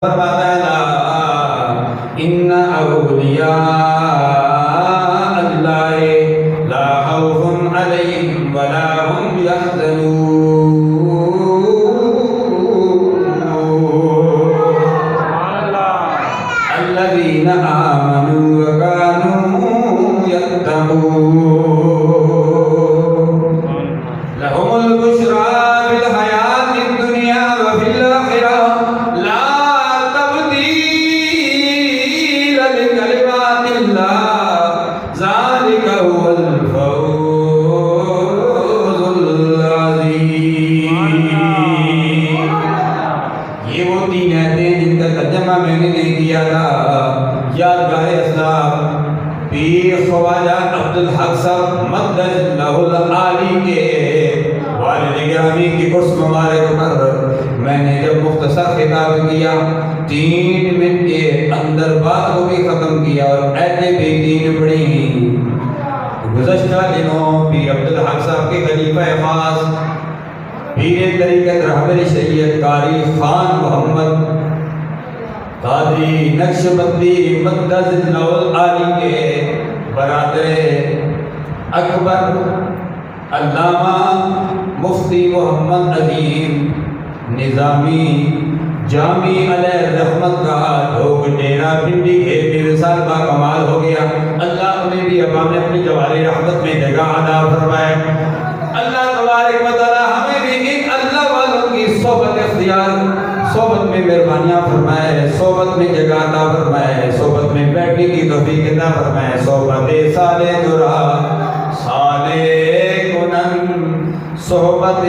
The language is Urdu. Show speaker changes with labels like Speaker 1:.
Speaker 1: فرماتا ہے ان اولیاء اللہ لا خوف علیہم ولا هم يحزنون الذین آمنوا وكانوا يتقون لهم البشرى في الحیاة الدنیا وفي الآخرة لا تبدیل لکلمات اللہ ذلك هو الفوز العظیم۔ یہ وہ تین آیتیں جن کا ترجمہ میں نے نہیں کیا تھا۔ یادگار اسلاف پیر خواجہ عبدالحق صاحب مقدس اللہ العالی کے والد گرامی کی عرس مبارک پر میں نے جب مختصر خطاب کیا 3 منٹ کے اندر بات کو بھی ختم کیا اور ایتیں بھی 3 پڑھی۔ گزشتہ دنوں پیر عبدالحق صاحب کے خلیفہ خاص پیر طریقت رہبر شریعت قاری خان محمد قادری نقشبندی مقدس اللہ العالی کے برادر اکبر علامہ مفتی محمد عظیم نظامی جامی علیہ رحمت کا لوگ ڈیرہ پنڈی گھیر میں وصال با کمال ہو گیا۔ اللہ انہیں بھی عوام نے اپنی جواری رحمت میں جگہ عطا فرمائے۔ اللہ تبارک و تعالی ہمیں بھی ان اللہ والوں کی صحبت اختیار صحبت میں مہربانیاں فرمائے، صحبت میں جگہ عطا فرمائے، صحبت میں بیٹھنے کی توفیق عطا فرمائے۔ صحبت صالح درا صالح کنن صحبت